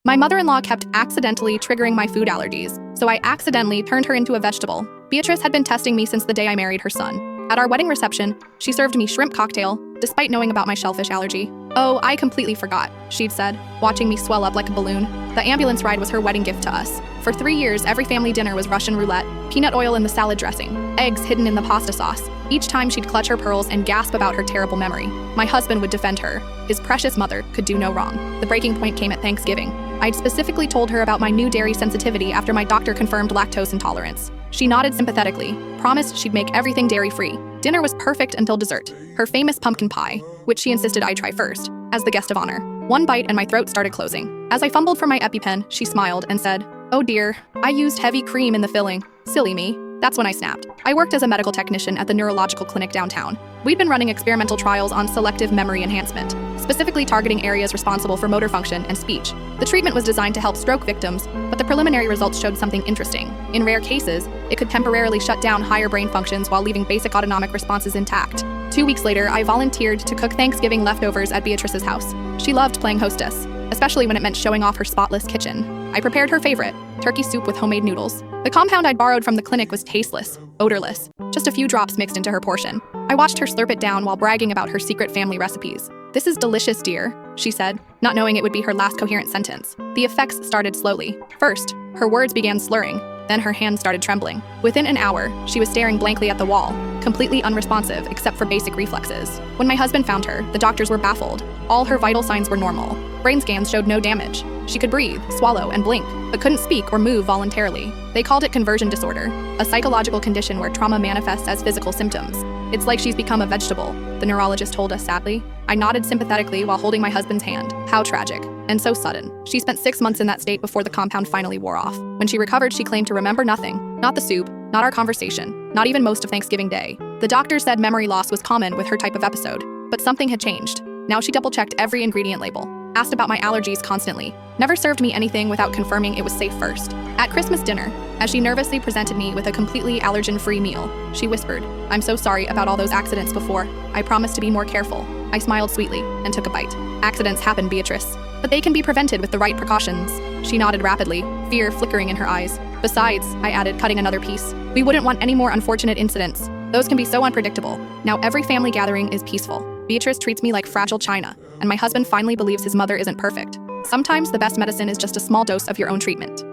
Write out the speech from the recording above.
My mother-in-law kept accidentally triggering my food allergies, so I accidentally turned her into a vegetable. Beatrice had been testing me since the day I married her son. At our wedding reception, she served me shrimp cocktail, despite knowing about my shellfish allergy. "Oh, I completely forgot," she'd said, watching me swell up like a balloon. The ambulance ride was her wedding gift to us. For 3 years, every family dinner was Russian roulette, peanut oil in the salad dressing, eggs hidden in the pasta sauce. Each time she'd clutch her pearls and gasp about her terrible memory. My husband would defend her. His precious mother could do no wrong. The breaking point came at Thanksgiving. I'd specifically told her about my new dairy sensitivity after my doctor confirmed lactose intolerance. She nodded sympathetically, promised she'd make everything dairy-free. Dinner was perfect until dessert, her famous pumpkin pie, which she insisted I try first, as the guest of honor. One bite and my throat started closing. As I fumbled for my EpiPen, she smiled and said, "Oh dear, I used heavy cream in the filling. Silly me." That's when I snapped. I worked as a medical technician at the neurological clinic downtown. We'd been running experimental trials on selective memory enhancement, specifically targeting areas responsible for motor function and speech. The treatment was designed to help stroke victims, but the preliminary results showed something interesting. In rare cases, it could temporarily shut down higher brain functions while leaving basic autonomic responses intact. 2 weeks later, I volunteered to cook Thanksgiving leftovers at Beatrice's house. She loved playing hostess, especially when it meant showing off her spotless kitchen. I prepared her favorite, turkey soup with homemade noodles. The compound I'd borrowed from the clinic was tasteless, odorless, just a few drops mixed into her portion. I watched her slurp it down while bragging about her secret family recipes. "This is delicious, dear," she said, not knowing it would be her last coherent sentence. The effects started slowly. First, her words began slurring, then her hands started trembling. Within an hour, she was staring blankly at the wall, completely unresponsive except for basic reflexes. When my husband found her, the doctors were baffled. All her vital signs were normal. Brain scans showed no damage. She could breathe, swallow, and blink, but couldn't speak or move voluntarily. They called it conversion disorder, a psychological condition where trauma manifests as physical symptoms. "It's like she's become a vegetable," the neurologist told us sadly. I nodded sympathetically while holding my husband's hand. How tragic. And so sudden. She spent 6 months in that state before the compound finally wore off. When she recovered, she claimed to remember nothing. Not the soup, not our conversation, not even most of Thanksgiving Day. The doctor said memory loss was common with her type of episode, but something had changed. Now she double-checked every ingredient label, asked about my allergies constantly, never served me anything without confirming it was safe first. At Christmas dinner, as she nervously presented me with a completely allergen-free meal, she whispered, "I'm so sorry about all those accidents before. I promise to be more careful." I smiled sweetly and took a bite. "Accidents happen, Beatrice, but they can be prevented with the right precautions." She nodded rapidly, fear flickering in her eyes. "Besides," I added, cutting another piece, "we wouldn't want any more unfortunate incidents. Those can be so unpredictable. Now every family gathering is peaceful. Beatrice treats me like fragile china, and my husband finally believes his mother isn't perfect. Sometimes the best medicine is just a small dose of your own treatment."